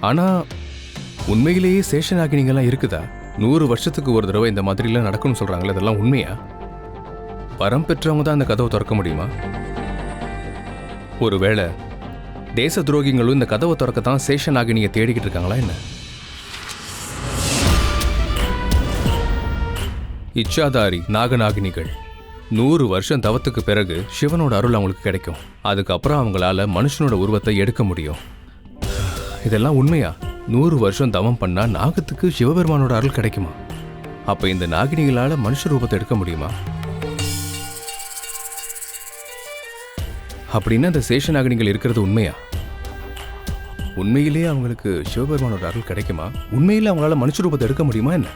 ஆனா உண்மையிலேயே சேஷநாகினிங்கெல்லாம் இருக்குதா? 100 வருஷத்துக்கு ஒரு தடவை இந்த மாதிரிலாம் நடக்கும்னு சொல்றாங்களே, அதெல்லாம் உண்மையா? வரம் பெற்றவங்க தான் அந்த கதவை திறக்க முடியுமா? ஒருவேளை தேச துரோகிகளும் இந்த கதவை திறக்கத்தான் சேஷநாகினியை தேடிக்கிட்டு இருக்காங்களா என்ன? இச்சாதாரி நாகநாகினிகள் 100 வருஷம் தவத்துக்கு பிறகு சிவனோட அருள் அவங்களுக்கு கிடைக்கும். அதுக்கப்புறம் அவங்களால மனுஷனோட உருவத்தை எடுக்க முடியும். இதெல்லாம் உண்மையா? 100 வருஷம் தவம் பண்ணா நாகத்துக்கு சிவபெருமானோட அருள் கிடைக்குமா? அப்ப இந்த நாகினிகளால மனுஷ ரூபத்தை எடுக்க முடியுமா? அப்படின்னா இந்த சேஷநாகினிகள் இருக்கிறது உண்மையா? உண்மையிலேயே அவங்களுக்கு சிவபெருமானோட அருள் கிடைக்குமா? உண்மையிலே அவங்களால மனுஷ ரூபத்தை எடுக்க முடியுமா என்ன?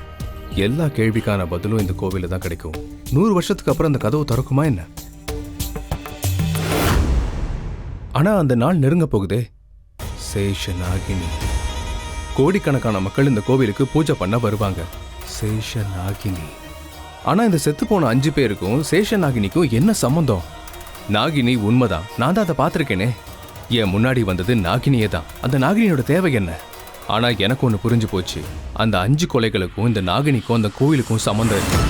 எல்லா கேள்விக்கான பதிலும் இந்த கோவில தான் கிடைக்கும். 100 வருஷத்துக்கு அப்புறம் அந்த கதவு திறக்குமா என்ன? ஆனா அந்த நாள் நெருங்க போகுதே. சேஷநாகினி, கோடிக்கணக்கான மக்கள் இந்த கோவிலுக்கு பூஜை பண்ண வருவாங்க. சேஷநாகினி. ஆனா இந்த செத்து போன 5 பேருக்கும் சேஷநாகினிக்கும் என்ன சம்பந்தம்? நாகினி உண்மைதான், நான் தான் அதை பார்த்திருக்கேனே. என் முன்னாடி வந்தது நாகினியே தான். அந்த நாகினியோட தேவை என்ன? ஆனா எனக்கு ஒண்ணு புரிஞ்சு போச்சு. அந்த 5 கொலைகளுக்கும் இந்த நாகினிக்கும் அந்த கோவிலுக்கும் சம்பந்தம் இருக்கு.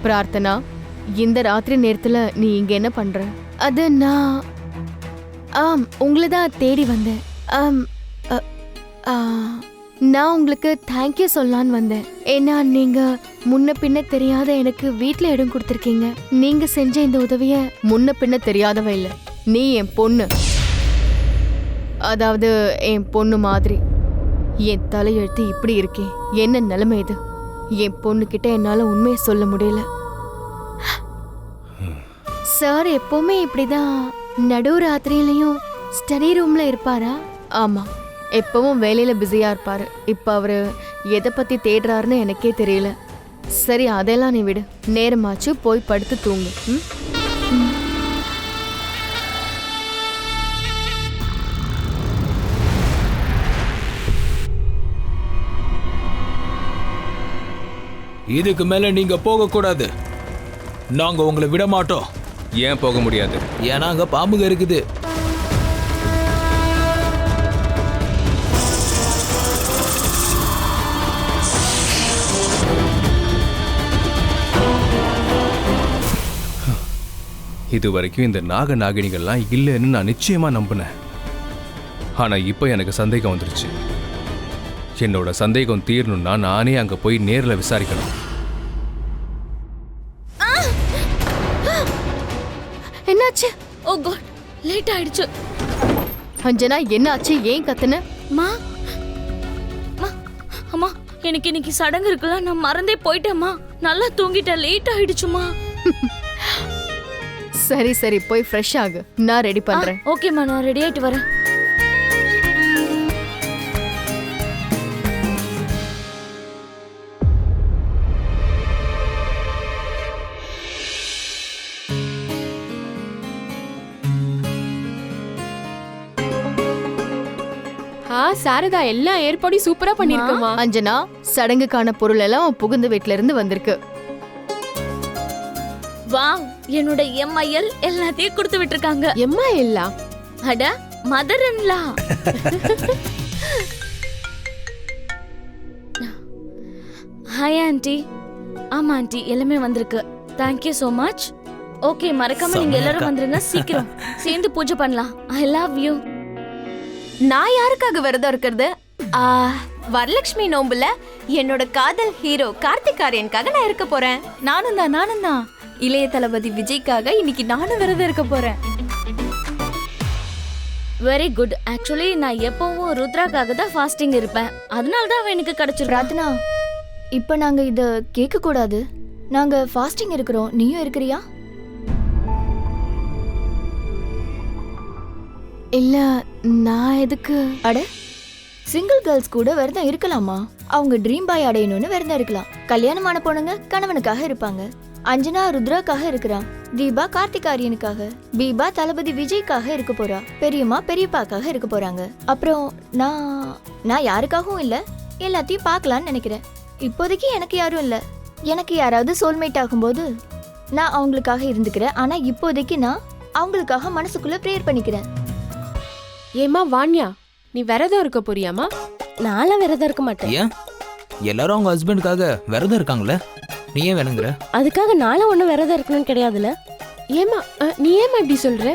பிரார்த்தனா, இந்த ராத்திரி நேரத்துல நீ இங்க என்ன பண்ற? அது நான் உங்களை தான் தேடி வந்தேன். நான் உங்களுக்கு தேங்க்யூ சொல்லலான்னு வந்தேன். ஏன்னா நீங்க முன்ன பின்ன தெரியாத எனக்கு வீட்ல இடம் கொடுத்துருக்கீங்க. நீங்க செஞ்ச இந்த உதவிய முன்ன பின்ன தெரியாதவ இல்ல, நீ என் பொண்ணு. அதாவது என் பொண்ணு மாதிரி. என் தலையெழுத்து இப்படி இருக்கே, என்ன நிலைமை இது? என் பொண்ணு கிட்ட என்னால உண்மையை சொல்ல முடியல. சார் எப்பவுமே இப்படிதான் நடு ராத்திரியிலையும் ஸ்டடி ரூம்ல இருப்பாரா? ஆமா, எப்பவும் வேலையில பிஸியா இருப்பாரு. இப்ப அவரு எதை பத்தி தேடுறாருன்னு எனக்கே தெரியல. சரி, அதெல்லாம் நீ விடு. நேரமாச்சு, போய் படுத்து தூங்கு. இதுக்கு மேல நீங்க போக கூடாது. நாங்க உங்களை விட மாட்டோம். ஏன் போக முடியாது? ஏன்னா அங்க பாம்புங்க இருக்குது. இது வரைக்கும் இந்த நாகினிகள்லாம் இல்லைன்னு நான் நிச்சயமா நம்பினேன். ஆனா இப்ப எனக்கு சந்தேகம் வந்துருச்சு. என்னோட சந்தேகம் தீரணும்னா நானே அங்க போய் நேர்ல விசாரிக்கணும். என்னாச்சு? ஓ காட், லேட் ஆயிடுச்சு. அஞ்சனா, என்னாச்சு? ஏன் கத்துன? அம்மா, எனக்கு இன்னைக்கு சடங்கு இருக்குல்ல, நான் மறந்தே போயிட்டேம்மா. நல்லா தூங்கிட்டேன், லேட் ஆயிடுச்சுமா. சரி சரி, போய் ஃப்ரெஷ் ஆகு, நான் ரெடி பண்றேன். ஓகேம்மா, நான் ரெடி ஆயிட்டு வரேன். சாரதா, எல்லா ஏற்பாடையும் சூப்பரா பண்ணிருக்கமா. அஞ்சனா, சடங்குக்கான பொருள் எல்லாம் புகுந்த வீட்ல இருந்து வந்திருக்கு. வாவ், என்னோட எம்ஐஎல் எல்லாத்தையும் கொடுத்து விட்டுருக்காங்க. எம்மா இல்லா? அட, மதர் இன்லா. Hi aunty. ஆமா ஆண்டி, எல்லாமே வந்திருக்கு. Thank you so much. ஓகே, மறக்காம நீங்க எல்லாரும் வந்துருங்க. சீக்கிரம் சேர்ந்து பூஜை பண்ணலாம். I love you. நான் யாருக்காக விரதம் இருக்கிறது? வரலட்சுமி நோம்புல என்னோட காதல் ஹீரோ கார்த்திக் ஆரியனுக்காக நான் இருக்க போறேன். நானும் தான் இளைய தளபதி விஜய்க்காக இன்னைக்கு நானும் விரதம் இருக்க போறேன். Very good. ஆக்சுவலி நான் எப்பவும் ருத்ராக்காக தான் ஃபாஸ்டிங் இருப்பேன். அதனால தான் அவன் எனக்கு கிடைச்சிருக்கு. பிரார்த்தனா, இப்ப நாங்க இத கேட்க கூடாது. நாங்க ஃபாஸ்டிங் இருக்கிறோம், நீயும் இருக்கிறியா? இல்ல, நான் எதுக்கு? அட, சிங்கிள் கேர்ள்ஸ் கூட விரதம் இருக்கலாமா? அவங்க ட்ரீம் பாய் அடையணும்னு விரதம் இருக்கலாம். கல்யாணமான பொண்ணுங்க கணவனுக்காக இருப்பாங்க. அஞ்சனா ருத்ராக்காக இருக்கிறா, தீபா கார்த்திகாரியனுக்காக, பீபா தளபதி விஜய்க்காக இருக்க போறா, பெரியம்மா பெரியப்பாக்காக இருக்க போறாங்க. அப்புறம் நான் யாருக்காகவும் இல்ல, எல்லாத்தையும் பார்க்கலான்னு நினைக்கிறேன். இப்போதைக்கு எனக்கு யாரும் இல்ல. எனக்கு யாராவது சோல்மேட் ஆகும்போது நான் அவங்களுக்காக இருந்துக்கிறேன். ஆனா இப்போதைக்கு நான் அவங்களுக்காக மனசுக்குள்ள ப்ரேயர் பண்ணிக்கிறேன். ஏமா வாண்யா, நீ விரதம் இருக்க போறியாமா? நானும் விரதம் இருக்க மாட்டேன். ஏன் எல்லாரும் அவங்க ஹஸ்பண்டுக்காக விரதம் இருக்காங்களே, நீ ஏன் வேணுங்கிற? அதுக்காக நானும் ஒன்றும் விரதம் இருக்கணும்னு கிடையாதுல்ல. ஏமா நீ ஏமா இப்படி சொல்ற?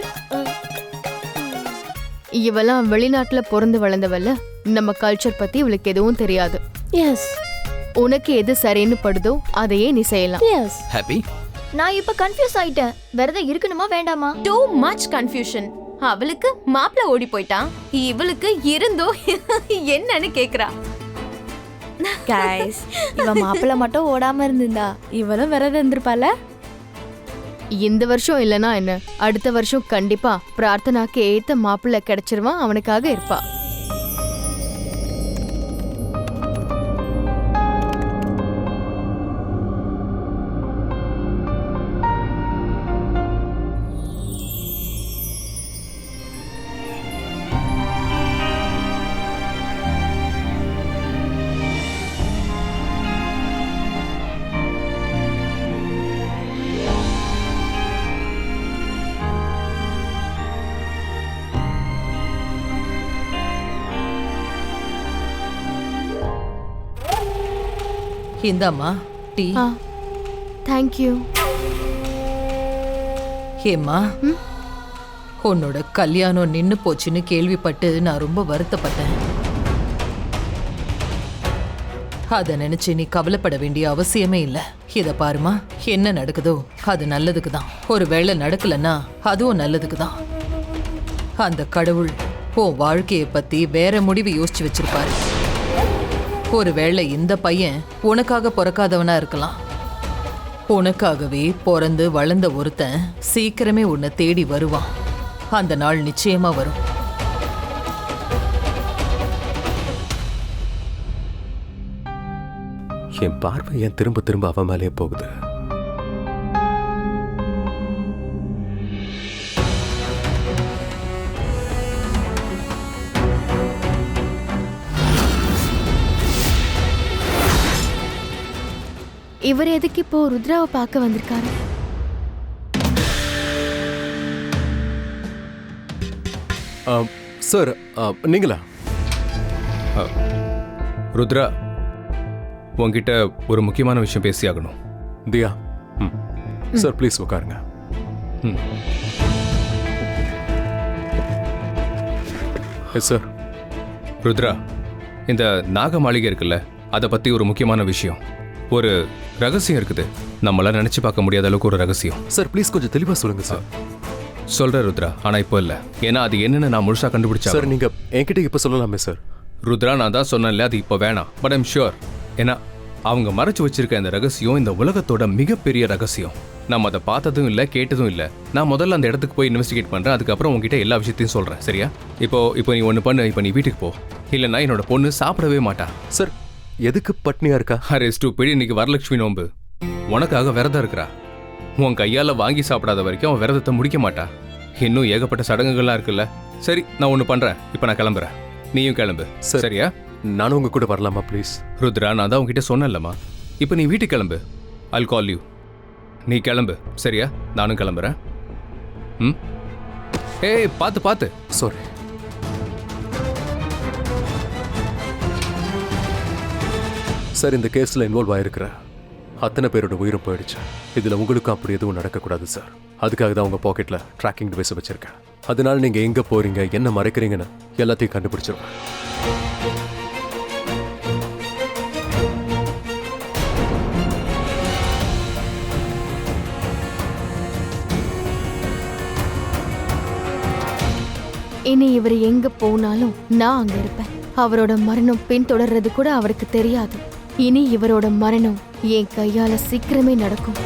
இவெல்லாம் வெளிநாட்டுல பிறந்து வளர்ந்தவல்ல, நம்ம கல்ச்சர் பத்தி இவளுக்கு எதுவும் தெரியாது. எஸ் உனக்கு எது சரின்னு படுதோ அதையே நீ செய்யலாம். எஸ். ஹாப்பி. நான் இப்ப கன்ஃபியூஸ் ஆயிட்டேன். விரதம் இருக்கணுமா வேண்டாமா? Too much confusion. அவளுக்கு மாப்பிள்ள ஓடி போயிட்டான், இவளுக்கு இருந்தோ என்னன்னு கேக்குறா. கைஸ், இவ மாப்பிள்ள மட்டும் ஓடாம இருந்திருந்தா இவளும் விரதம் இருந்திருப்பால. இந்த வருஷம் இல்லனா என்ன, அடுத்த வருஷம் கண்டிப்பா பிரார்த்தனாக்கு ஏத்த மாப்பிள்ளை கிடைச்சிருவான், அவனுக்காக இருப்பா. இந்தாம்மா டீ. தேங்க்யூ. ஏம்மா, உன்னோட கல்யாணம் நின்னு போச்சுன்னு கேள்விப்பட்டு நான் ரொம்ப வருத்தப்பட்டேன். அத நினைச்சு நீ கவலைப்பட வேண்டிய அவசியமே இல்ல. இத பாருமா, என்ன நடக்குதோ அது நல்லதுக்கு தான். ஒரு வேளை நடக்கலன்னா அதுவும் நல்லதுக்கு தான். அந்த கடவுள் உன் வாழ்க்கைய பத்தி வேற முடிவு யோசிச்சு வச்சிருப்பாரு. ஒருவேளை இந்த பையன் உனக்காக பிறக்காதவனா இருக்கலாம். உனக்காகவே பிறந்து வளர்ந்த ஒருத்தன் சீக்கிரமே உன்னை தேடி வருவான். அந்த நாள் நிச்சயமா வரும். என் பார்வை ஏன் திரும்ப திரும்ப அவன் மேலே போகுது? இவர் எதுக்கு இப்போ ருத்ராவை பார்க்க வந்திருக்காரு? சார், நீங்களா? ருத்ரா, உன்கிட்ட ஒரு முக்கியமான விஷயம் பேசி ஆகணும். தியா, சார் ப்ளீஸ் உட்காருங்க. சார். ருத்ரா, இந்த நாக மாளிகை இருக்குல்ல, அதை பத்தி ஒரு முக்கியமான விஷயம், ஒரு ரகசியம் இருக்குது. நம்மளால நினைச்சு பார்க்க முடியாத அளவுக்கு ஒரு ரகசியம். சார் ப்ளீஸ் கொஞ்சம் தெளிவா சொல்லுங்க சார். சொல்ற ருத்ரா, ஆனா இப்போ இல்ல. ஏன்னா அது என்னன்னு நான் முழுசா கண்டுபிடிச்சா. சார் நீங்க என்கிட்ட இப்ப சொல்லலாமே சார். ருத்ரா, நான் தான் சொன்னேன்ல, அது இப்போ வேணாம். But I'm sure. ஏன்னா அவங்க மறைச்சு வச்சிருக்க இந்த ரகசியம் இந்த உலகத்தோட மிகப்பெரிய ரகசியம். நம்ம அதை பார்த்ததும் இல்லை, கேட்டதும் இல்லை. நான் முதல்ல அந்த இடத்துக்கு போய் இன்வெஸ்டிகேட் பண்ணுறேன். அதுக்கப்புறம் உங்ககிட்ட எல்லா விஷயத்தையும் சொல்கிறேன், சரியா? இப்போ நீ ஒன்று பண்ணு. இப்போ நீ வீட்டுக்கு போ, இல்லைன்னா என்னோட பொண்ணு சாப்பிடவே மாட்டா. சார், எதுக்கு பட்னியா இருக்கா? அரே ஸ்டூபிட், இன்னைக்கு வரலட்சுமி நோம்பு. உனக்காக விரதம் இருக்கிறா. உன் கையால் வாங்கி சாப்பிடாத வரைக்கும் அவன் விரதத்தை முடிக்க மாட்டா. இன்னும் ஏகப்பட்ட சடங்குகள்லாம் இருக்குல்ல. சரி, நான் ஒன்று பண்ணுறேன். இப்போ நான் கிளம்புறேன், நீயும் கிளம்பு, சரியா? நானும் உங்க கூட வரலாமா ப்ளீஸ்? ருத்ரா, நான் தான் உங்ககிட்ட சொன்னேன்லம்மா. இப்போ நீ வீட்டுக்கு கிளம்பு. I'll call you. நீ கிளம்பு, சரியா? நானும் கிளம்புறேன். ஏய், பார்த்து பார்த்து. சாரி. சார், இந்த கேஸில் இன்வால்வ் ஆயிருக்கிற அத்தனை பேரோட உயிரும் போயிடுச்சு. இதில் உங்களுக்கும் அப்படி எதுவும் நடக்கக்கூடாது சார். அதுக்காக தான் உங்கள் பாக்கெட்டில் ட்ராக்கிங் டிவைஸ் வச்சுருக்கேன். அதனால நீங்கள் எங்கே போகிறீங்க, என்ன மறைக்கிறீங்கன்னு எல்லாத்தையும் கண்டுபிடிச்சிருவேன். இனி இவர் எங்க போனாலும் நான் அங்க இருப்பேன். அவரோட மரணம் பின்தொடர்றது கூட அவருக்கு தெரியாது. இனி இவரோட மரணம் என் கையால சீக்கிரமே நடக்கும்.